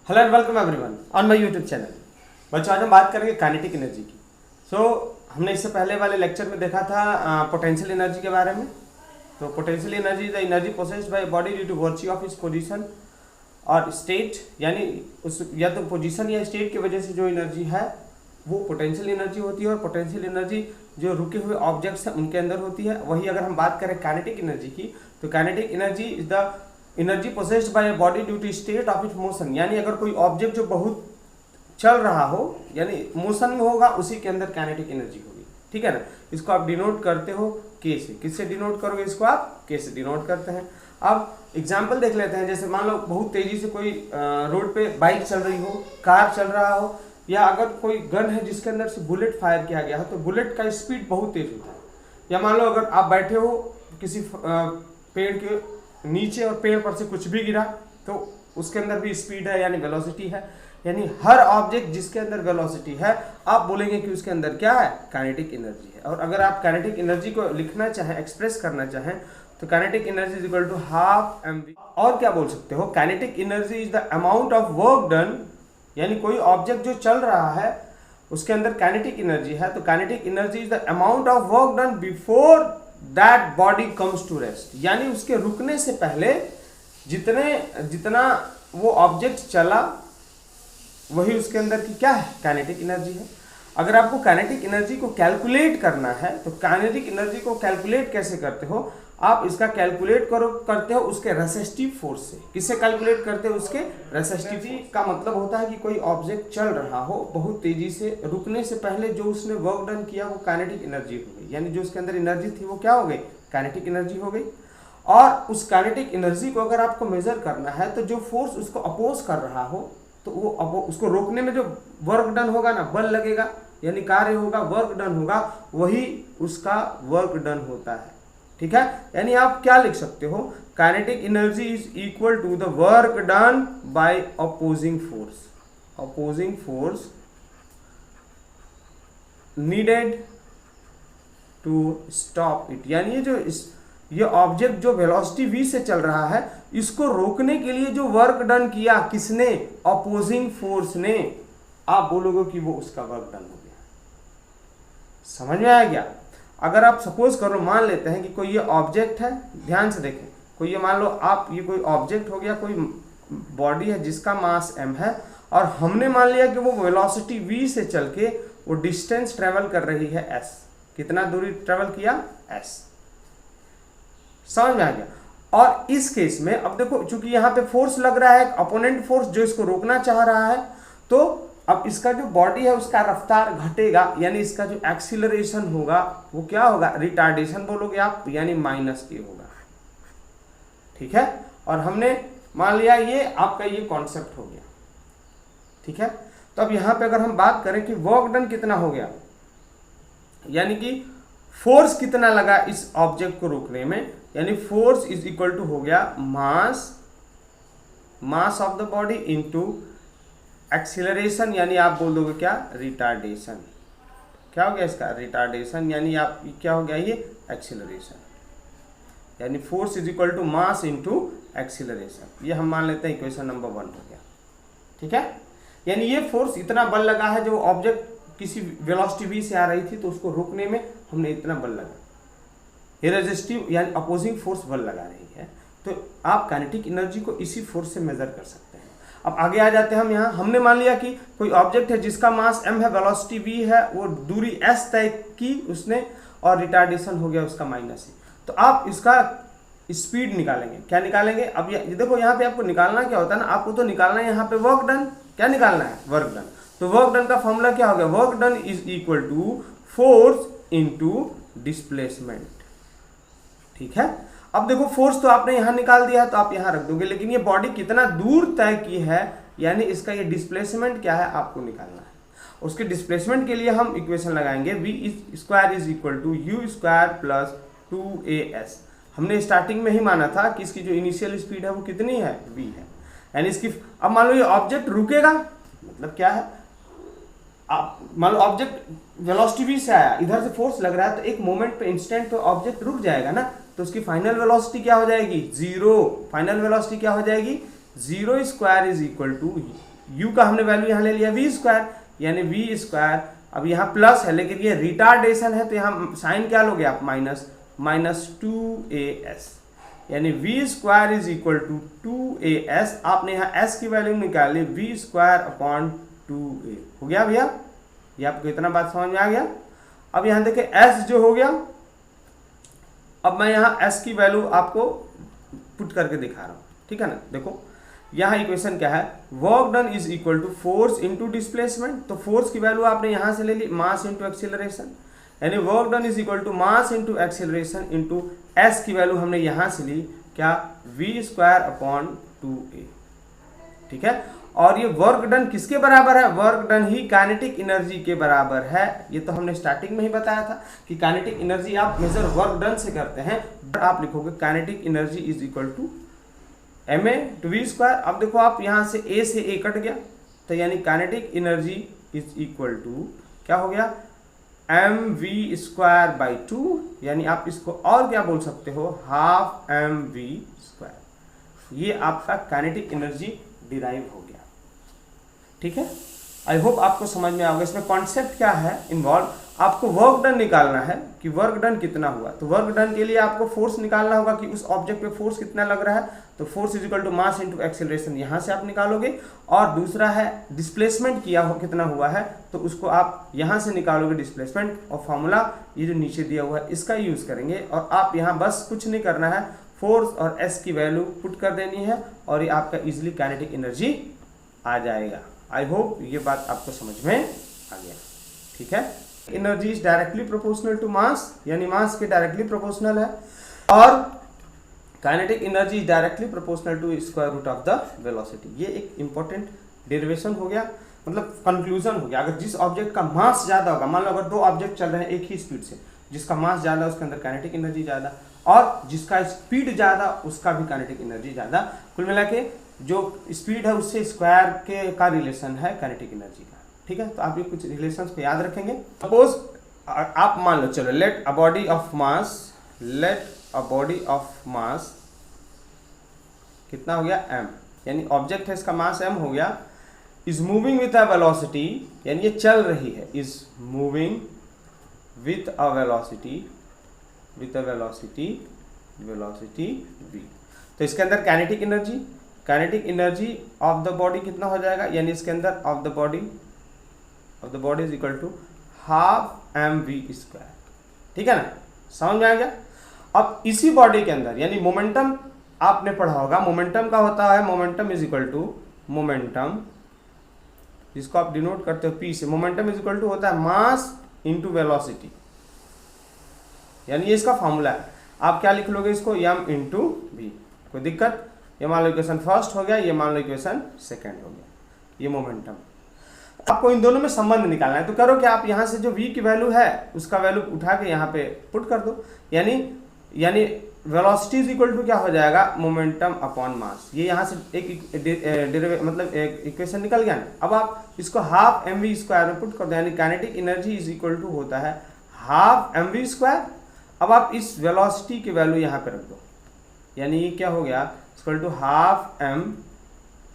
Hello and welcome everyone on my YouTube channel. बच्चों, आज हम बात करेंगे काइनेटिक एनर्जी की। हमने इससे पहले वाले लेक्चर में देखा था पोटेंशियल एनर्जी के बारे में। तो potential energy the energy possessed by body due to virtue of its position और स्टेट, यानी उस या तो पोजीशन या स्टेट की वजह से जो एनर्जी है वो पोटेंशियल एनर्जी होती है। और पोटेंशियल एनर्जी जो रुके हुए ऑब्जेक्ट्स हैं उनके अंदर होती है। वही अगर हम बात करें काइनेटिक एनर्जी की, तो kinetic energy is the energy possessed by body due to state of its motion, यानी अगर कोई ऑब्जेक्ट जो बहुत चल रहा हो यानी मोशन में होगा, उसी के अंदर काइनेटिक एनर्जी होगी। ठीक है ना। इसको आप डिनोट करते हो के से। किससे डिनोट करोगे? इसको आप के से डिनोट करते हैं। अब एग्जाम्पल देख लेते हैं। जैसे मान लो बहुत तेजी से कोई रोड पे बाइक चल रही हो, कार चल रहा हो, या अगर कोई गन है जिसके अंदर से बुलेट फायर किया गया है, तो बुलेट का स्पीड बहुत तेज होता है। या मान लो अगर आप बैठे हो किसी पेड़ के नीचे और पेड़ पर से कुछ भी गिरा, तो उसके अंदर भी स्पीड है यानी वेलोसिटी है। यानी हर ऑब्जेक्ट जिसके अंदर वेलोसिटी है, आप बोलेंगे कि उसके अंदर क्या है? काइनेटिक एनर्जी है। और अगर आप काइनेटिक एनर्जी को लिखना चाहें, एक्सप्रेस करना चाहें, तो kinetic energy is equal to half mv। और क्या बोल सकते हो? Kinetic energy is the amount of work done, यानी कोई ऑब्जेक्ट जो चल रहा है उसके अंदर काइनेटिक एनर्जी है, तो kinetic energy is the amount of work done before that body comes to rest, यानी उसके रुकने से पहले जितना वो ऑब्जेक्ट चला वही उसके अंदर की क्या है? काइनेटिक एनर्जी है। अगर आपको काइनेटिक एनर्जी को कैलकुलेट करना है, तो काइनेटिक एनर्जी को कैलकुलेट कैसे करते हो? आप इसका कैलकुलेट करते हो उसके रेसिस्टिव फोर्स से। किससे कैलकुलेट करते हो? उसके रेसिस्टिव का मतलब होता है कि कोई ऑब्जेक्ट चल रहा हो बहुत तेजी से, रुकने से पहले जो उसने वर्क डन किया वो काइनेटिक एनर्जी हो गई, यानी जो उसके अंदर एनर्जी थी वो क्या हो गई? काइनेटिक एनर्जी हो गई। और उस काइनेटिक एनर्जी को अगर आपको मेजर करना है, तो जो फोर्स उसको अपोज कर रहा हो, तो वो उसको रोकने में जो वर्क डन होगा ना, बल लगेगा यानी कार्य होगा, वर्क डन होगा, वही उसका वर्क डन होता है। ठीक है। यानी आप क्या लिख सकते हो? Kinetic energy is equal to the work done by opposing force. Opposing force needed to stop it, यानी ये ऑब्जेक्ट जो वेलोसिटी v से चल रहा है, इसको रोकने के लिए जो वर्क डन किया किसने? अपोजिंग फोर्स ने। आप बोलोगे कि वो उसका वर्क डन हो गया। समझ में आया क्या? अगर आप सपोज करो, मान लेते हैं कि कोई ये ऑब्जेक्ट है, ध्यान से देखें, कोई ये मान लो आप ये कोई ऑब्जेक्ट हो गया, कोई बॉडी है जिसका मास m है, और हमने मान लिया कि वो वेलोसिटी v से चल के वो डिस्टेंस ट्रेवल कर रही है s। कितना दूरी ट्रेवल किया? s। समझ में आ गया? और इस केस में अब देखो, चूंकि यहाँ पे फोर्स लग रहा है, अपोनेंट फोर्स जो इसको रोकना चाह रहा है, तो अब इसका जो बॉडी है उसका रफ्तार घटेगा, यानी इसका जो एक्सीलरेशन होगा वो क्या होगा? रिटार्डेशन बोलोगे आप, यानी -a होगा। ठीक है। और हमने मान लिया ये आपका ये कॉन्सेप्ट हो गया। ठीक है। तो अब यहाँ पे अगर हम बात करें कि वर्क डन कितना हो गया, यानी कि फोर्स कितना लगा इस ऑब्जेक्ट को रोकने में, यानी फोर्स इज इक्वल टू हो गया mass of the body into acceleration, यानी आप बोल दोगे क्या? रिटार्डेशन। क्या हो गया इसका? रिटार्डेशन, यानी आप क्या हो गया? ये एक्सीलरेशन, यानी force is equal to mass into acceleration. ये हम मान लेते हैं इक्वेशन नंबर 1 हो गया। ठीक है। यानी ये फोर्स इतना बल लगा है, जो ऑब्जेक्ट किसी वेलोसिटी v से आ रही थी, तो उसको रोकने में हमने इतना बल लगा, ये रेजिस्टिव यानी अपोजिंग फोर्स बल लगा रही है। तो आप काइनेटिक एनर्जी को इसी फोर्स से मेजर कर सकते हैं। अब आगे आ जाते हैं हम। यहाँ हमने मान लिया कि कोई ऑब्जेक्ट है जिसका मास m है, वेलोसिटी v है, वो दूरी s तय की उसने, और रिटार्डेशन हो गया उसका -a। तो आप इसका स्पीड निकालेंगे। क्या निकालेंगे? अब ये देखो, यहाँ पे आपको निकालना क्या होता है ना, आपको तो निकालना है यहाँ पे वर्क डन। क्या निकालना है? Work done. तो वर्क डन का फॉर्मूला क्या हो गया? Work done is equal to force into displacement. ठीक है। अब देखो, फोर्स तो आपने यहां निकाल दिया है, तो आप यहां रख दोगे, लेकिन ये बॉडी कितना दूर तय की है, यानी इसका ये डिस्प्लेसमेंट क्या है, आपको निकालना है। उसके डिस्प्लेसमेंट के लिए हम इक्वेशन लगाएंगे, v square is equal to u square plus 2as। हमने स्टार्टिंग में ही माना था कि इसकी जो इनिशियल स्पीड है वो कितनी है? v है। यानी इसकी, अब मान लो ये ऑब्जेक्ट रुकेगा, मतलब क्या है? आप मान लो ऑब्जेक्ट वेलोसिटी v से आया, इधर से फोर्स लग रहा है, तो एक मोमेंट पे, इंस्टेंट पे ऑब्जेक्ट रुक जाएगा ना, तो उसकी फाइनल वेलोसिटी क्या हो जाएगी? 0। फाइनल वेलोसिटी क्या हो जाएगी? 0 square is equal to u का हमने वैल्यू यहाँ ले लिया v स्क्वायर, यानी v स्क्वायर। अब यहाँ प्लस है लेकिन ये रिटार्डेशन है तो यहाँ साइन क्या लोगे आप, माइनस 2as, यानी v square is equal to 2as। आपने यहाँ s की वैल्यू निकाली v स्क्वायर अपॉन 2a, हो गया भैया? ये आपको इतना बात समझ में आ गया? अब यहाँ देखिए s जो हो गया, अब मैं यहाँ s की वैल्यू आपको पुट करके दिखा रहा हूँ, ठीक है ना। देखो यहाँ इक्वेशन क्या है, work done is equal to force into displacement. तो फोर्स की वैल्यू आपने यहाँ से ले ली मास इनटू एक्सीलरेशन, यानी work done is equal to mass into acceleration into s की वैल्यू हमने यहाँ से ली क्या, v स्क्वायर अपॉन 2a, ठीक है। और ये वर्क डन किसके बराबर है, वर्क डन ही काइनेटिक एनर्जी के बराबर है। ये तो हमने स्टार्टिंग में ही बताया था कि काइनेटिक एनर्जी आप मेजर वर्क डन से करते हैं। आप लिखोगे kinetic energy is equal to ma two v square. अब देखो आप यहाँ से a से a कट गया, तो यानी kinetic energy is equal to क्या हो गया, mv स्क्वायर बाई 2, यानी आप इसको और क्या बोल सकते हो, हाफ mv स्क्वायर। ये आपका काइनेटिक एनर्जी डिराइव हो गया, ठीक है। आई होप आपको समझ में आओगे। इसमें कॉन्सेप्ट क्या है इन्वॉल्व, आपको वर्क डन निकालना है कि वर्क डन कितना हुआ। तो वर्क डन के लिए आपको फोर्स निकालना होगा कि उस ऑब्जेक्ट पे फोर्स कितना लग रहा है। तो force is equal to mass into acceleration, यहाँ से आप निकालोगे। और दूसरा है डिस्प्लेसमेंट किया हो कितना हुआ है, तो उसको आप यहाँ से निकालोगे डिस्प्लेसमेंट। और फॉर्मूला ये जो नीचे दिया हुआ है इसका यूज करेंगे। और आप यहाँ बस कुछ नहीं करना है, फोर्स और एस की वैल्यू पुट कर देनी है और ये आपका इजिली काइनेटिक एनर्जी आ जाएगा। आई होप ये बात आपको समझ में आ गया, ठीक है। Energy is directly proportional to mass, यानी मास के डायरेक्टली प्रोपोर्शनल है। और kinetic energy is directly proportional to square root of the velocity. ये एक इंपॉर्टेंट डेरिवेशन हो गया, मतलब कंक्लूजन हो गया। अगर जिस ऑब्जेक्ट का मास ज्यादा होगा, मान लो अगर दो ऑब्जेक्ट चल रहे हैं एक ही स्पीड से, जिसका मास ज्यादा उसके अंदर काइनेटिक एनर्जी ज्यादा, और जिसका स्पीड ज्यादा उसका भी काइनेटिक एनर्जी ज्यादा। कुल मिला के जो स्पीड है उससे स्क्वायर के का रिलेशन है काइनेटिक एनर्जी का, ठीक है। तो आप ये कुछ रिलेशंस को याद रखेंगे। सपोज आप मान लो, चलो let a body of mass कितना हो गया, m, यानी ऑब्जेक्ट है इसका मास m हो गया, is moving with a velocity, यानी ये चल रही है, is moving with a velocity v। तो इसके अंदर kinetic energy of the body कितना हो जाएगा, यानी इसके अंदर of the body is equal to half mv square, ठीक है ना। समझ में आ गया। अब इसी बॉडी के अंदर, यानी मोमेंटम आपने पढ़ा होगा, मोमेंटम का होता है, momentum is equal to momentum, जिसको आप डिनोट करते हो p से। मोमेंटम इज इक्वल टू होता है मास इंटू वेलोसिटी, यानी ये इसका फॉर्मूला है। आप क्या लिख लोगे इसको, m इंटू v। कोई दिक्कत? ये मान लो इक्वेशन फर्स्ट हो गया, ये मान लो इक्वेशन सेकंड हो गया, ये मोमेंटम। आपको इन दोनों में संबंध निकालना है। तो करो कि आप यहाँ से जो v की वैल्यू है उसका वैल्यू उठा के यहाँ पे पुट कर दो, यानी वेलोसिटी इज इक्वल टू क्या हो जाएगा, मोमेंटम अपॉन मास। ये यहाँ से एक मतलब एक इक्वेशन निकल गया ना। अब आप इसको हाफ mv स्क्वायर में पुट कर दो, यानी kinetic energy is equal to होता है हाफ mv स्क्वायर। अब आप इस वेलोसिटी की वैल्यू यहाँ पे रख दो, यानी ये क्या हो गया, equal to half m,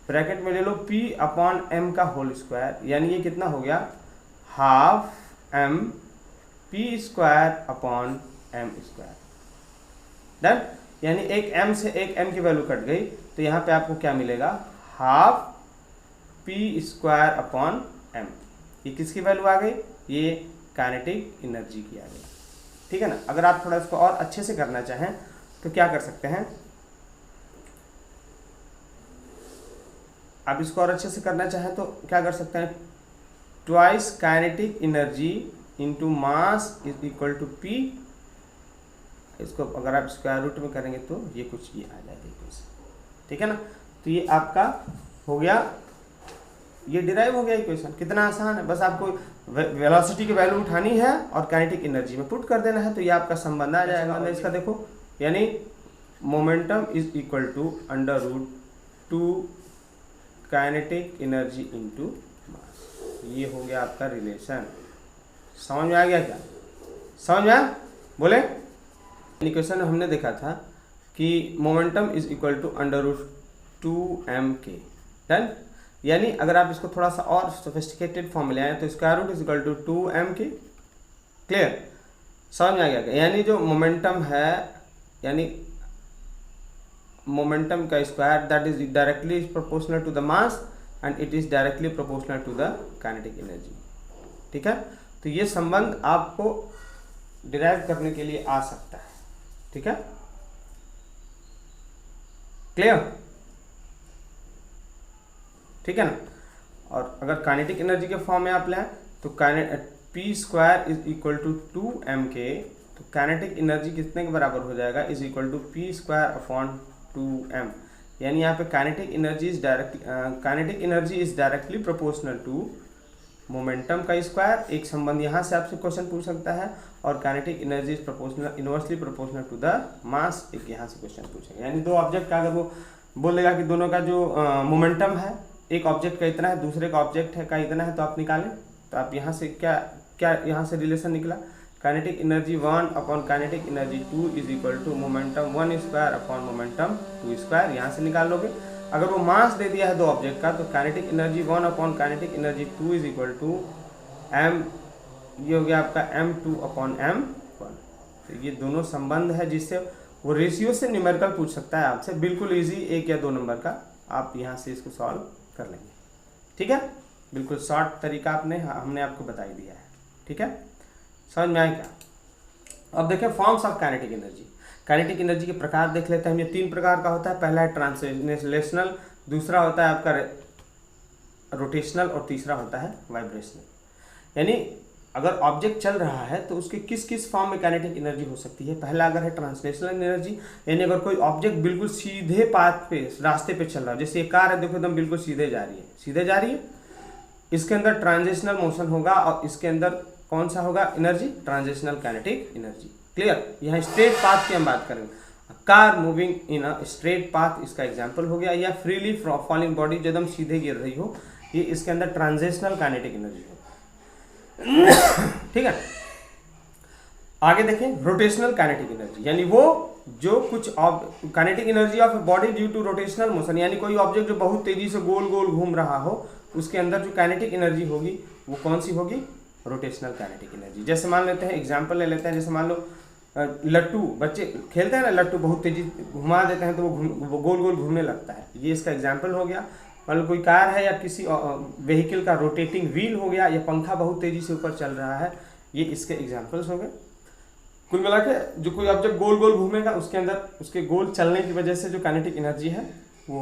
bracket में ले लो p अपॉन m का होल स्क्वायर, यानी ये कितना हो गया, half m p square upon m square. Done. यानी एक m से एक m की वैल्यू कट गई, तो यहाँ पे आपको क्या मिलेगा, half p square upon m। ये किसकी वैल्यू आ गई, ये काइनेटिक एनर्जी की आ गई, ठीक है ना। अगर आप थोड़ा इसको और अच्छे से करना चाहें तो क्या कर सकते हैं, आप इसको और अच्छे से करना चाहें तो क्या कर सकते हैं, twice kinetic energy into mass is equal to p। इसको अगर आप स्क्वायर रूट में करेंगे तो ये कुछ ये आ जाएगा इक्वेशन, ठीक है ना। तो ये आपका हो गया, ये डिराइव हो गया इक्वेशन। कितना आसान है, बस आपको वेलोसिटी की वैल्यू उठानी है और काइनेटिक एनर्जी में पुट कर देना है, तो ये आपका संबंध आ जाएगा। इसका देखो, यानी momentum is equal to under root 2 kinetic energy into mass. ये हो गया आपका रिलेशन। समझ में आ गया क्या, समझ में आया, बोले। इक्वेशन हमने देखा था कि momentum is equal to under root 2 mk। Done. यानी अगर आप इसको थोड़ा सा और सोफिस्टिकेटेड फॉर्म में ले आए तो square root is equal to 2m k. Clear, समझ में आ गया? यानी जो मोमेंटम है, यानी मोमेंटम का square that is directly proportional to the mass and it is directly proportional to the kinetic energy. ठीक है, तो ये संबंध आपको डिराइव करने के लिए आ सकता है। ठीक है, क्लियर? ठीक है ना। और अगर काइनेटिक एनर्जी के फॉर्म में आप लें तो p square is equal to 2m k, तो काइनेटिक एनर्जी कितने के बराबर हो जाएगा? Is equal to p square upon 2m। यानी यहाँ पे kinetic energy is directly proportional to momentum का स्क्वायर। एक संबंध यहाँ से आपसे क्वेश्चन पूछ सकता है, और kinetic energy is proportional inversely proportional to the mass, एक यहाँ से क्वेश्चन पूछेगा। यानी दो ऑब्जेक्ट का अगर वो बोलेगा कि दोनों का जो मोमेंटम है, एक ऑब्जेक्ट का इतना है, दूसरे का ऑब्जेक्ट है का इतना है, तो आप निकालें। तो आप यहाँ से क्या यहाँ से रिलेशन निकला? Kinetic energy 1 upon kinetic energy 2 is equal to momentum 1 square upon momentum 2 square. यहाँ से निकाल लोगे। अगर वो मास दे दिया है दो ऑब्जेक्ट का, तो kinetic energy 1 upon kinetic energy 2 is equal to m, ये हो गया आपका m2 अपॉन m1। तो ये दोनों संबंध है जिससे वो रेशियो से न्यूमेरिकल पूछ सकता है आपसे, बिल्कुल इजी, 1 या 2 नंबर का। आप यहाँ से इसको सॉल्व कर लेंगे। ठीक है, बिल्कुल शॉर्ट तरीका हमने आपको बताई दिया है। ठीक है, समझ में आए क्या? अब देखें forms of kinetic energy. Kinetic energy के प्रकार देख लेते हैं हम। ये 3 प्रकार का होता है। पहला है ट्रांसलेशनल, दूसरा होता है आपका रोटेशनल, और तीसरा होता है वाइब्रेशनल। यानी अगर ऑब्जेक्ट चल रहा है तो उसके किस किस फॉर्म में काइनेटिक एनर्जी हो सकती है। पहला अगर है ट्रांसलेशनल एनर्जी, यानी अगर कोई ऑब्जेक्ट बिल्कुल सीधे पाथ पे, रास्ते पे चल रहा है, जैसे ये कार है, देखो एकदम बिल्कुल सीधे जा रही है, इसके अंदर ट्रांजिशनल मोशन होगा, और इसके अंदर कौन सा होगा energy? Transitional kinetic energy. Clear? यहाँ स्ट्रेट पाथ की हम बात करेंगे। Car moving in a straight path इसका एग्जांपल हो गया, या फ्रीली फॉलिंग बॉडी जो एकदम सीधे गिर रही हो, ये इसके अंदर ट्रांजिशनल काइनेटिक एनर्जी हो। ठीक है, आगे देखें रोटेशनल काइनेटिक एनर्जी, यानी वो जो कुछ kinetic energy of body due to rotational motion, यानी कोई ऑब्जेक्ट जो बहुत तेजी से गोल गोल घूम रहा हो, उसके अंदर जो काइनेटिक एनर्जी होगी वो कौन सी होगी? Rotational kinetic energy. जैसे मान लेते हैं, एग्जांपल ले लेते हैं, जैसे मान लो लट्टू, बच्चे खेलते हैं ना, लट्टू बहुत तेजी घुमा देते हैं तो वो गोल गोल घूमने लगता है, ये इसका एग्जाम्पल हो गया। मान लो कोई कार है या किसी व्हीकल का रोटेटिंग व्हील हो गया, या पंखा बहुत तेजी से ऊपर चल रहा है, ये इसके एग्जाम्पल्स हो गए। कुल मिला के जो कोई ऑब्जेक्ट गोल गोल घूमेगा, उसके अंदर उसके गोल चलने की वजह से जो काइनेटिक एनर्जी है वो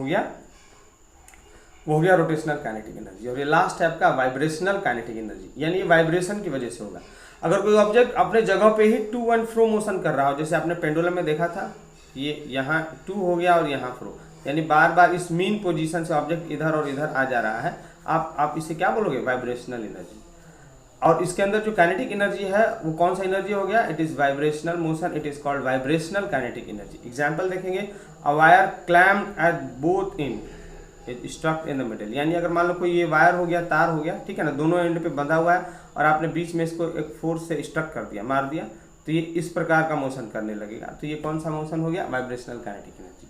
हो गया रोटेशनल काइनेटिक एनर्जी। और ये लास्ट है आपका वाइब्रेशनल काइनेटिक एनर्जी, यानी ये वाइब्रेशन की वजह से होगा। अगर कोई ऑब्जेक्ट अपने जगह पे ही टू एंड फ्रो मोशन कर रहा हो, जैसे आपने पेंडुलम में देखा था, ये यहाँ टू हो गया और यहाँ फ्रो, यानी बार बार इस मीन पोजीशन से ऑब्जेक्ट इधर और इधर आ जा रहा है, आप इसे क्या बोलोगे? Vibrational energy. और इसके अंदर जो काइनेटिक एनर्जी है वो कौन सा एनर्जी हो गया? It is vibrational motion, it is called vibrational kinetic energy. Example देखेंगे, a wire clamped at both end stuck in the middle, यानी अगर मान लो कोई ये वायर हो गया, तार हो गया, ठीक है ना, दोनों एंड पे बंधा हुआ है, और आपने बीच में इसको एक फोर्स से स्टक कर दिया, मार दिया, तो ये इस प्रकार का मोशन करने लगेगा। तो ये कौन सा मोशन हो गया? Vibrational kinetic energy.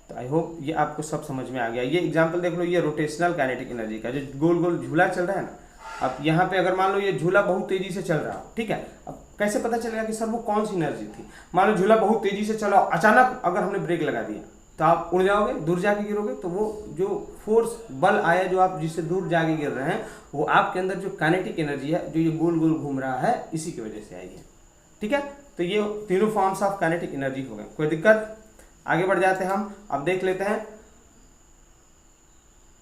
तो आई होप ये आपको सब समझ में आ गया। ये एग्जाम्पल देख लो, ये रोटेशनल काइनेटिक एनर्जी का, जो गोल गोल झूला चल रहा है ना, अब यहाँ पे अगर मान लो ये झूला बहुत तेजी से चल रहा हो, ठीक है, अब कैसे पता चलेगा कि सर वो कौन सी एनर्जी थी? मान लो झूला बहुत तेजी से चला, अचानक अगर हमने ब्रेक लगा दिया तो आप उड़ जाओगे, दूर जाके गिरोगे, तो वो जो फोर्स बल आया जो आप जिससे दूर जाके गिर रहे हैं, वो आपके अंदर जो काइनेटिक एनर्जी है, जो ये गोल गोल घूम रहा है, इसी की वजह से आई है। ठीक है, तो ये तीनों फॉर्म्स ऑफ काइनेटिक एनर्जी हो गए। कोई दिक्कत? आगे बढ़ जाते हैं हम, अब देख लेते हैं,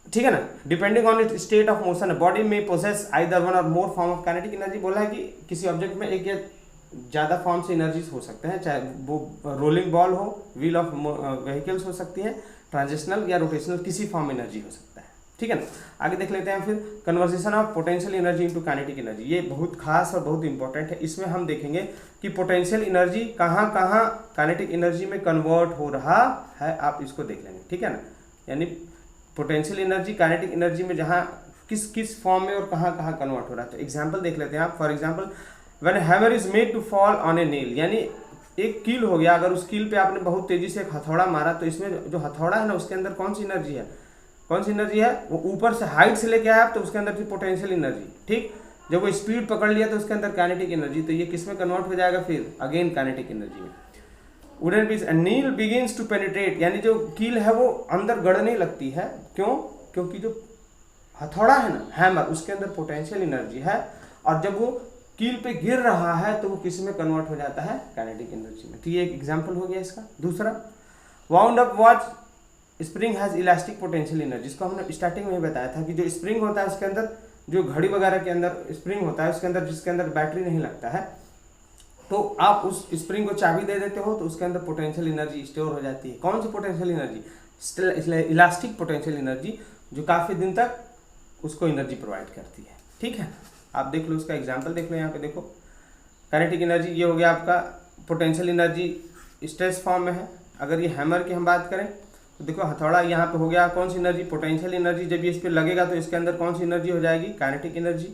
ठीक है ना। Depending on it state of motion body में पोसेस आइदर वन और मोर फॉर्म ऑफ काइनेटिक एनर्जी। बोला है कि किसी ऑब्जेक्ट में एक या ज़्यादा फॉर्म से एनर्जीज हो सकते हैं, चाहे वो रोलिंग बॉल हो, व्हील ऑफ व्हीकल्स हो सकती है, ट्रांजिशनल या रोटेशनल, किसी फॉर्म में एनर्जी हो सकता है। ठीक है ना। आगे देख लेते हैं फिर conversation of potential energy into kinetic energy. ये बहुत खास और बहुत इंपॉर्टेंट है। इसमें हम देखेंगे कि पोटेंशियल एनर्जी कहाँ कहाँ काइनेटिक एनर्जी में कन्वर्ट हो रहा है, आप इसको देख लेंगे। ठीक है ना, यानी पोटेंशियल एनर्जी काइनेटिक एनर्जी में जहाँ किस किस फॉर्म में और कहाँ कहाँ कन्वर्ट हो रहा है। तो एग्जाम्पल देख लेते हैं आप। For example, when hammer is made to fall on a nail, यानी एक कील हो गया, अगर उस कील पे आपने बहुत तेजी से एक हथौड़ा मारा, तो इसमें जो हथौड़ा है ना, उसके अंदर कौन सी एनर्जी है? कौन सी एनर्जी है, वो ऊपर से हाइट से लेके आया तो उसके अंदर थी पोटेंशियल एनर्जी, ठीक। जब वो स्पीड पकड़ लिया तो उसके अंदर काइनेटिक एनर्जी, तो ये किस में कन्वर्ट हो जाएगा फिर, अगेन काइनेटिक एनर्जी में। Wooden piece nail begins to penetrate, यानी जो कील है वो अंदर गड़ने लगती है, क्यों, क्योंकि जो हथौड़ा है ना, हैमर, उसके अंदर पोटेंशियल एनर्जी है, और जब वो कील पे गिर रहा है तो वो किस में कन्वर्ट हो जाता है, काइनेटिक एनर्जी में। तो ये एक एग्जांपल हो गया इसका। दूसरा, wound up watch spring has elastic potential energy, इसको हमने स्टार्टिंग में ही बताया था कि जो स्प्रिंग होता है उसके अंदर, जो घड़ी वगैरह के अंदर स्प्रिंग होता है उसके अंदर, जिसके अंदर बैटरी नहीं लगता है, तो आप उस स्प्रिंग को चाबी दे देते हो तो उसके अंदर पोटेंशियल एनर्जी स्टोर हो जाती है। कौन सी potential energy, elastic potential energy, जो काफ़ी दिन तक उसको एनर्जी प्रोवाइड करती है, ठीक है। आप देख लो उसका एग्जांपल देख लो, यहाँ पे देखो काइनेटिक एनर्जी ये हो गया आपका, पोटेंशियल एनर्जी स्ट्रेस फॉर्म में है। अगर ये हैमर की हम बात करें तो देखो हथौड़ा यहाँ पे हो गया, कौन सी एनर्जी, पोटेंशियल एनर्जी, जब ये इस पर लगेगा तो इसके अंदर कौन सी एनर्जी हो जाएगी, काइनेटिक एनर्जी।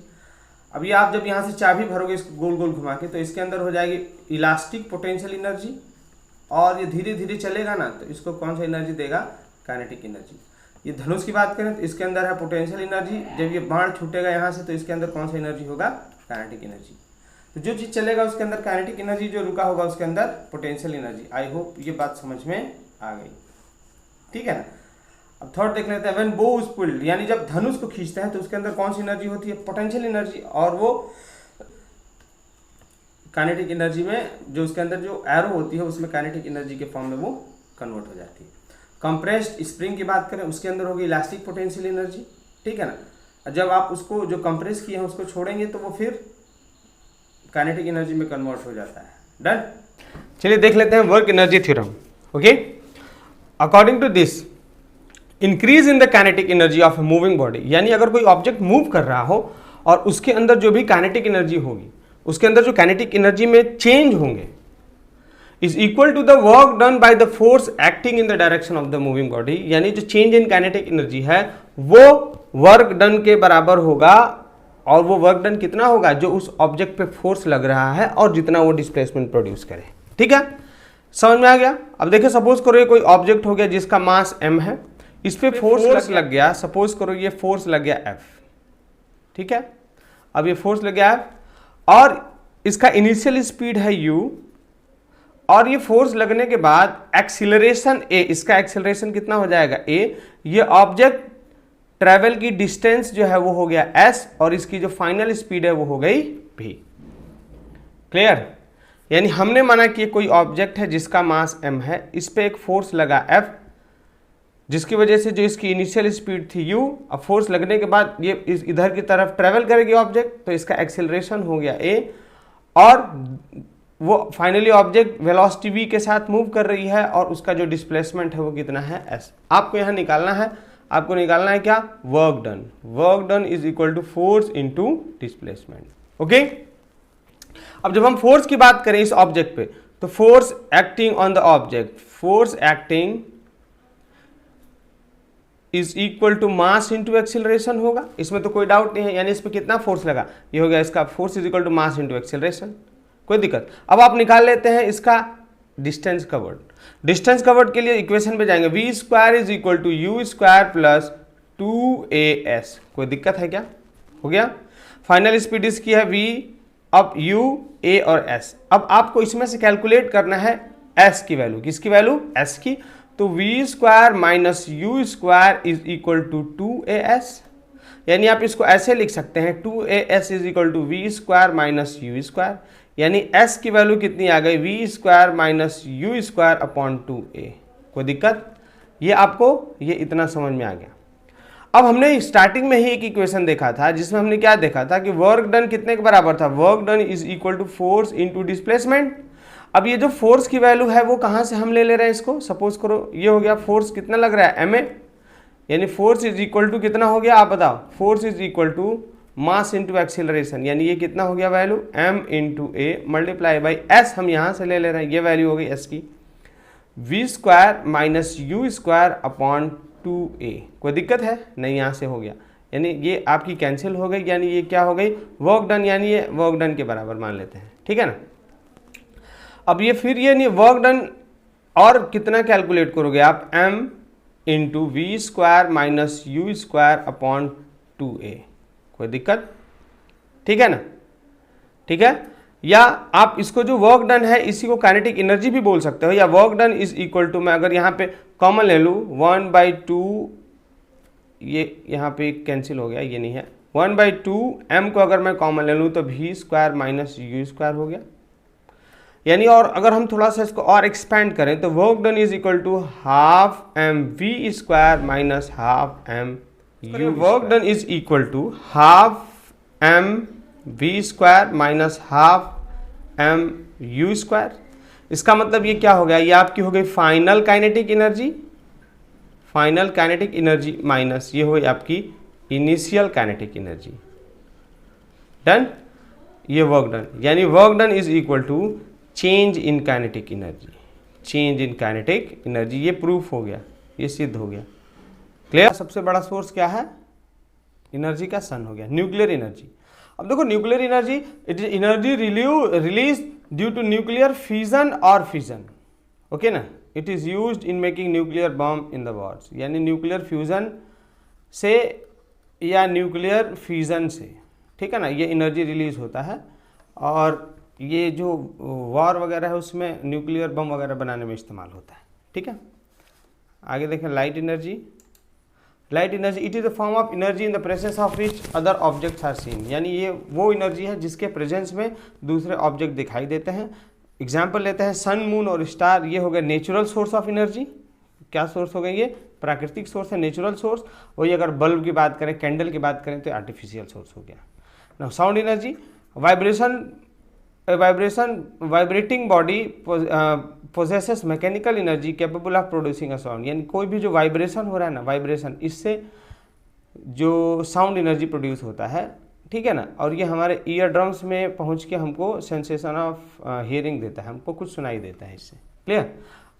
अभी आप जब यहाँ से चाबी भरोगे इसको गोल गोल घुमा के तो इसके अंदर हो जाएगी इलास्टिक पोटेंशियल एनर्जी, और ये धीरे धीरे चलेगा ना तो इसको कौन सा एनर्जी देगा, काइनेटिक एनर्जी। ये धनुष की बात करें तो इसके अंदर है पोटेंशियल एनर्जी, जब ये बाण छूटेगा यहाँ से तो इसके अंदर कौन सा एनर्जी होगा, काइनेटिक एनर्जी। तो जो चीज़ चलेगा उसके अंदर काइनेटिक एनर्जी, जो रुका होगा उसके अंदर पोटेंशियल एनर्जी। आई होप ये बात समझ में आ गई, ठीक है ना। अब थर्ड देख लेते हैं, व्हेन बो इज पुल्ड, यानी जब धनुष को खींचते हैं तो उसके अंदर कौन सी एनर्जी होती है, पोटेंशियल एनर्जी, और वो काइनेटिक एनर्जी में, जो उसके अंदर जो एरो होती है उसमें काइनेटिक एनर्जी के फॉर्म में वो कन्वर्ट हो जाती है। कंप्रेस्ड स्प्रिंग की बात करें उसके अंदर होगी इलास्टिक पोटेंशियल एनर्जी, ठीक है ना। जब आप उसको जो कंप्रेस किए हैं उसको छोड़ेंगे तो वो फिर काइनेटिक एनर्जी में कन्वर्ट हो जाता है। डन। चलिए देख लेते हैं work energy theorem. Okay, according to this, increase in the kinetic energy of a moving body, यानी अगर कोई ऑब्जेक्ट मूव कर रहा हो और उसके अंदर जो भी काइनेटिक एनर्जी होगी, उसके अंदर जो काइनेटिक एनर्जी में चेंज होंगे, is equal to the work done by the force acting in the direction of the moving body, यानी जो चेंज इन काइनेटिक एनर्जी है वो वर्क डन के बराबर होगा, और वो वर्क डन कितना होगा, जो उस ऑब्जेक्ट पे फोर्स लग रहा है और जितना वो डिस्प्लेसमेंट प्रोड्यूस करे, ठीक है। समझ में आ गया। अब देखिए, सपोज करो ये कोई ऑब्जेक्ट हो गया जिसका मास m है, इस पे फोर्स लग गया, सपोज करो ये फोर्स लग गया F, ठीक है। अब ये फोर्स लग गया F और इसका इनिशियल स्पीड है u, और ये फोर्स लगने के बाद एक्सीलरेशन a, इसका एक्सीलरेशन कितना हो जाएगा a, ये ऑब्जेक्ट ट्रेवल की डिस्टेंस जो है वो हो गया s, और इसकी जो फाइनल स्पीड है वो हो गई v। क्लियर। यानी हमने माना कि कोई ऑब्जेक्ट है जिसका मास m है, इस पे एक फोर्स लगा F, जिसकी वजह से जो इसकी इनिशियल स्पीड थी u, अब फोर्स लगने के बाद ये इधर की तरफ ट्रेवल करेगी ऑब्जेक्ट, तो इसका एक्सेलरेशन हो गया a, और वो फाइनली ऑब्जेक्ट वेलोसिटी v के साथ मूव कर रही है, और उसका जो डिस्प्लेसमेंट है वो कितना है s। आपको यहाँ निकालना है, आपको निकालना है क्या, work done. Work done is equal to force into displacement. Okay, अब जब हम फोर्स की बात करें इस ऑब्जेक्ट पे, तो force acting on the object, force acting is equal to mass into acceleration होगा, इसमें तो कोई डाउट नहीं है। यानी इस पर कितना फोर्स लगा, ये हो गया इसका force is equal to mass into acceleration, कोई दिक्कत। अब आप निकाल लेते हैं इसका डिस्टेंस कवर्ड। डिस्टेंस कवर्ड के लिए इक्वेशन पे जाएंगे, v square is equal to u square plus 2as, कोई दिक्कत है क्या, हो गया। फाइनल स्पीड इसकी है v, अब u, a और s। अब आपको इसमें से कैलकुलेट करना है s की वैल्यू, किसकी वैल्यू, s की। तो v square minus u square is equal to 2as, यानी आप इसको ऐसे लिख सकते हैं 2as is equal to v square minus u square, यानी s की वैल्यू कितनी आ गई, v square minus u square upon 2a। कोई दिक्कत, ये आपको ये इतना समझ में आ गया। अब हमने स्टार्टिंग में ही एक इक्वेशन देखा था जिसमें हमने क्या देखा था कि वर्क डन कितने के बराबर था, work done is equal to force into displacement. अब ये जो फोर्स की वैल्यू है वो कहाँ से हम ले रहे हैं इसको, सपोज करो ये हो गया फोर्स कितना लग रहा है ma, यानी फोर्स इज इक्वल टू कितना हो गया आप बताओ, force is equal to mass into acceleration, यानी ये कितना हो गया value m into a multiply by s, हम यहाँ से ले रहे हैं, ये वैल्यू हो गई s की, v square minus u square upon 2a। कोई दिक्कत है नहीं, यहाँ से हो गया, यानी ये आपकी कैंसिल हो गई, यानी ये क्या हो गई वर्क डन, यानी ये वर्क डन के बराबर मान लेते हैं, ठीक है ना। अब ये फिर ये नहीं वर्क डन और कितना कैलकुलेट करोगे आप, m into v square minus u square upon 2a। कोई दिक्कत? ठीक है ना? ठीक है। या आप इसको जो वर्क डन है इसी को काइनेटिक एनर्जी भी बोल सकते हो, या work done is equal to, मैं अगर यहाँ पे कॉमन ले लूँ 1/2, ये यहाँ पे कैंसिल हो गया, ये नहीं है, 1/2 m को अगर मैं कॉमन ले लूँ तो v square minus u square हो गया। यानी और अगर हम थोड़ा सा इसको और एक्सपेंड करें तो work done is equal to half m v square minus half m u. Work done is equal to half m v square minus half m u square. इसका मतलब ये क्या हो गया, ये आपकी हो गई final kinetic energy, final kinetic energy minus ये हो गई आपकी इनिशियल काइनेटिक एनर्जी। डन? ये वर्क डन, यानी work done is equal to change in kinetic energy, change in kinetic energy. ये प्रूफ हो गया, ये सिद्ध हो गया। क्लियर? सबसे बड़ा सोर्स क्या है एनर्जी का? सन हो गया, न्यूक्लियर एनर्जी। अब देखो nuclear energy, it is energy release due to nuclear fusion और फिजन। ओके ना? It is used in making nuclear bomb in the wars, यानी न्यूक्लियर फ्यूजन से या न्यूक्लियर फ्यूजन से, ठीक है ना, ये एनर्जी रिलीज होता है। और ये जो वॉर वगैरह है उसमें न्यूक्लियर बम वगैरह बनाने में इस्तेमाल होता है। ठीक है, आगे देखें light energy. Light energy it is the form of energy in the presence of which other objects are seen, यानी ये वो एनर्जी है जिसके प्रेजेंस में दूसरे ऑब्जेक्ट दिखाई देते हैं। एग्जाम्पल लेते हैं सन, मून और स्टार, ये हो गए नेचुरल सोर्स ऑफ एनर्जी। क्या सोर्स हो गए? ये प्राकृतिक सोर्स है, नेचुरल सोर्स। वही अगर बल्ब की बात करें, कैंडल की बात करें तो आर्टिफिशियल सोर्स हो गया। Now sound energy, vibrating body possesses mechanical energy capable of producing a sound, यानी कोई भी जो वाइब्रेशन हो रहा है ना, वाइब्रेशन, इससे जो साउंड एनर्जी प्रोड्यूस होता है, ठीक है ना, और ये हमारे ईयर ड्रम्स में पहुंच के हमको सेंसेशन ऑफ हियरिंग देता है, हमको कुछ सुनाई देता है इससे। क्लियर?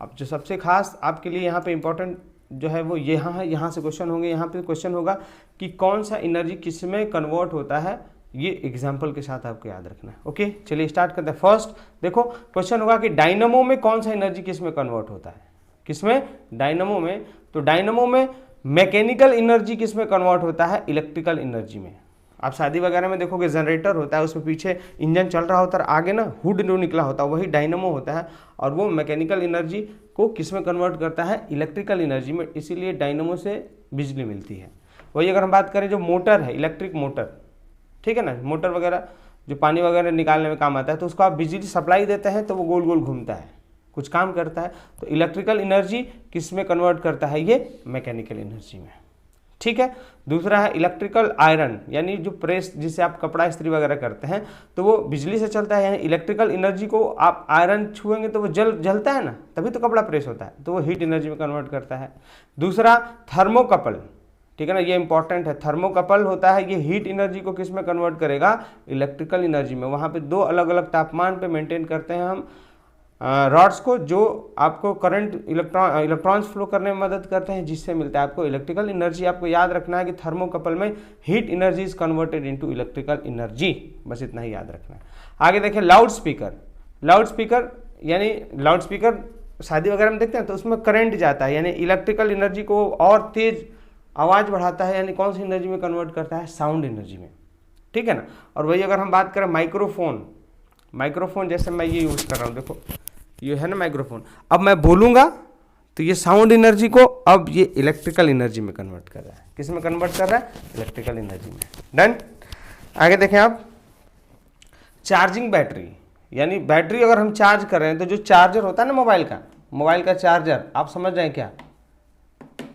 अब जो सबसे खास आपके लिए यहाँ पे इंपॉर्टेंट जो है वो यहाँ है, यहाँ से क्वेश्चन होंगे। यहाँ पे क्वेश्चन होगा कि कौन सा एनर्जी किस में कन्वर्ट होता है, ये एग्जाम्पल के साथ आपको याद रखना है। ओके, चलिए स्टार्ट करते हैं। फर्स्ट देखो क्वेश्चन होगा कि डायनामो में कौन सा एनर्जी किस में कन्वर्ट होता है? किसमें? डायनामो में। तो डायनामो में मैकेनिकल एनर्जी किस में कन्वर्ट होता है? इलेक्ट्रिकल एनर्जी में। आप शादी वगैरह में देखोगे जनरेटर होता है, उसमें पीछे इंजन चल रहा होता है, आगे ना हुड जो निकला होता है वही डायनामो होता है, और वो मैकेनिकल एनर्जी को किस में कन्वर्ट करता है? इलेक्ट्रिकल एनर्जी में। इसीलिए डायनामो से बिजली मिलती है। वही अगर हम बात करें जो मोटर है, इलेक्ट्रिक मोटर, ठीक है ना, मोटर वगैरह जो पानी वगैरह निकालने में काम आता है, तो उसको आप बिजली सप्लाई देते हैं तो वो गोल गोल घूमता है, कुछ काम करता है। तो इलेक्ट्रिकल एनर्जी किस में कन्वर्ट करता है? ये मैकेनिकल एनर्जी में। ठीक है। दूसरा है इलेक्ट्रिकल आयरन, यानी जो प्रेस जिससे आप कपड़ा इस्त्री वगैरह करते हैं तो वो बिजली से चलता है, यानी इलेक्ट्रिकल एनर्जी को आप आयरन छुएंगे तो वो जलता है ना, तभी तो कपड़ा प्रेस होता है, तो वो हीट एनर्जी में कन्वर्ट करता है। दूसरा थर्मोकपल, ठीक है ना, ये इंपॉर्टेंट है। थर्मोकपल होता है, ये हीट एनर्जी को किस में कन्वर्ट करेगा? इलेक्ट्रिकल एनर्जी में। वहाँ पे दो अलग अलग तापमान पे मेंटेन करते हैं हम रॉड्स को, जो आपको करंट इलेक्ट्रॉन्स फ्लो करने में मदद करते हैं, जिससे मिलता है आपको इलेक्ट्रिकल एनर्जी। आपको याद रखना है कि थर्मोकपल में heat energy is converted into electrical energy, बस इतना ही याद रखना है। आगे देखें लाउड स्पीकर। लाउड स्पीकर यानी लाउड स्पीकर शादी वगैरह में देखते हैं तो उसमें करंट जाता है, यानी इलेक्ट्रिकल एनर्जी को और तेज आवाज़ बढ़ाता है, यानी कौन सी एनर्जी में कन्वर्ट करता है? साउंड एनर्जी में, ठीक है ना। और वही अगर हम बात करें माइक्रोफोन, माइक्रोफोन जैसे मैं ये यूज़ कर रहा हूँ, देखो ये है ना माइक्रोफोन, अब मैं बोलूँगा तो ये साउंड एनर्जी को अब ये इलेक्ट्रिकल एनर्जी में कन्वर्ट कर रहा है। किस में कन्वर्ट कर रहा है? इलेक्ट्रिकल एनर्जी में। डन। आगे देखें आप चार्जिंग बैटरी, यानी बैटरी अगर हम चार्ज कर रहे हैं तो जो चार्जर होता है ना मोबाइल का चार्जर, आप समझ रहे हैं क्या?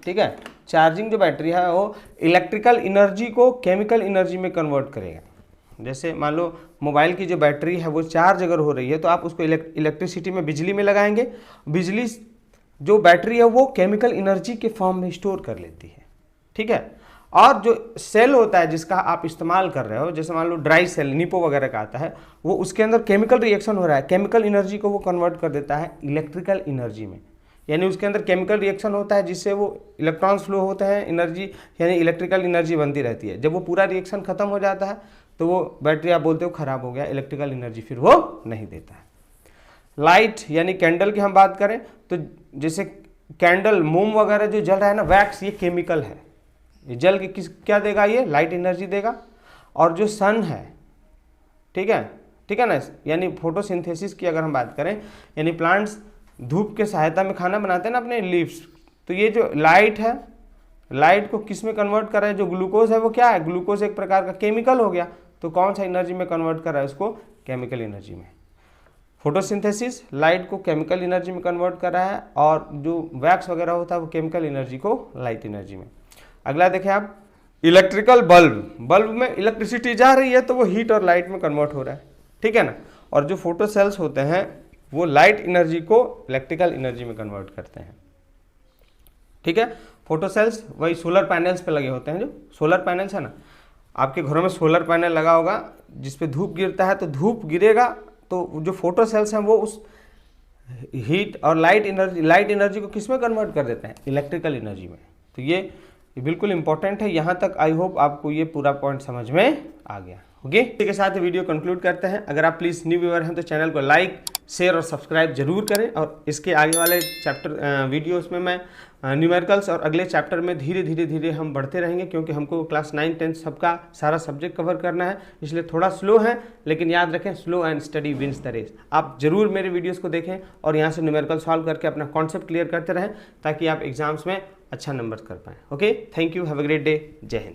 ठीक है, चार्जिंग जो बैटरी है वो इलेक्ट्रिकल एनर्जी को केमिकल एनर्जी में कन्वर्ट करेगा। जैसे मान लो मोबाइल की जो बैटरी है वो चार्ज अगर हो रही है तो आप उसको इलेक्ट्रिसिटी में, बिजली में लगाएंगे, बिजली जो बैटरी है वो केमिकल एनर्जी के फॉर्म में स्टोर कर लेती है, ठीक है। और जो सेल होता है जिसका आप इस्तेमाल कर रहे हो, जैसे मान लो ड्राई सेल निपो वगैरह का आता है, वो उसके अंदर केमिकल रिएक्शन हो रहा है, केमिकल एनर्जी को वो कन्वर्ट कर देता है इलेक्ट्रिकल एनर्जी में, यानी उसके अंदर केमिकल रिएक्शन होता है जिससे वो इलेक्ट्रॉन्स फ्लो होते हैं, एनर्जी यानी इलेक्ट्रिकल एनर्जी बनती रहती है। जब वो पूरा रिएक्शन खत्म हो जाता है तो वो बैटरी आप बोलते हो खराब हो गया, इलेक्ट्रिकल एनर्जी फिर वो नहीं देता है। लाइट यानी कैंडल की हम बात करें तो जैसे कैंडल, मोम वगैरह जो जल रहा है ना, वैक्स, ये केमिकल है। ये जल के क्या देगा, ये लाइट एनर्जी देगा। और जो सन है, ठीक है ना, यानी फोटोसिंथेसिस की अगर हम बात करें, यानी प्लांट्स धूप के सहायता में खाना बनाते हैं ना अपने लीव्स, तो ये जो लाइट है, लाइट को किस में कन्वर्ट कर रहा है, जो ग्लूकोज है वो क्या है, ग्लूकोज एक प्रकार का केमिकल हो गया, तो कौन सा एनर्जी में कन्वर्ट कर रहा है उसको, केमिकल एनर्जी में। फोटोसिंथेसिस लाइट को केमिकल एनर्जी में कन्वर्ट कर रहा है, और जो वैक्स वगैरह होता है वो केमिकल एनर्जी को लाइट एनर्जी में। अगला देखें आप, इलेक्ट्रिकल बल्ब, बल्ब में इलेक्ट्रिसिटी जा रही है तो वो हीट और लाइट में कन्वर्ट हो रहा है, ठीक है ना। और जो फोटो सेल्स होते हैं वो लाइट एनर्जी को इलेक्ट्रिकल एनर्जी में कन्वर्ट करते हैं, ठीक है। फोटो सेल्स वही सोलर पैनल्स पे लगे होते हैं, जो सोलर पैनल्स है ना, आपके घरों में सोलर पैनल लगा होगा जिसपे धूप गिरता है, तो धूप गिरेगा तो जो फोटो सेल्स हैं वो उस हीट और लाइट एनर्जी को किस में कन्वर्ट कर देते हैं, इलेक्ट्रिकल एनर्जी में। तो ये बिल्कुल इंपॉर्टेंट है। यहाँ तक आई होप आपको ये पूरा पॉइंट समझ में आ गया। ओके, इसी के साथ वीडियो कंक्लूड करते हैं। अगर आप प्लीज़ न्यू व्यूअर हैं तो चैनल को लाइक, शेयर और सब्सक्राइब जरूर करें। और इसके आगे वाले चैप्टर वीडियोस में मैं न्यूमेरिकल्स और अगले चैप्टर में धीरे हम बढ़ते रहेंगे, क्योंकि हमको क्लास 9, 10 सबका सारा सब्जेक्ट कवर करना है, इसलिए थोड़ा स्लो है। लेकिन याद रखें, slow and study wins the race. आप जरूर मेरे वीडियोज़ को देखें और यहाँ से न्यूमेरिकल सॉल्व करके अपना कॉन्सेप्ट क्लियर करते रहें, ताकि आप एग्जाम्स में अच्छा नंबर कर पाएँ। Okay, thank you, have a great day, जय हिंद।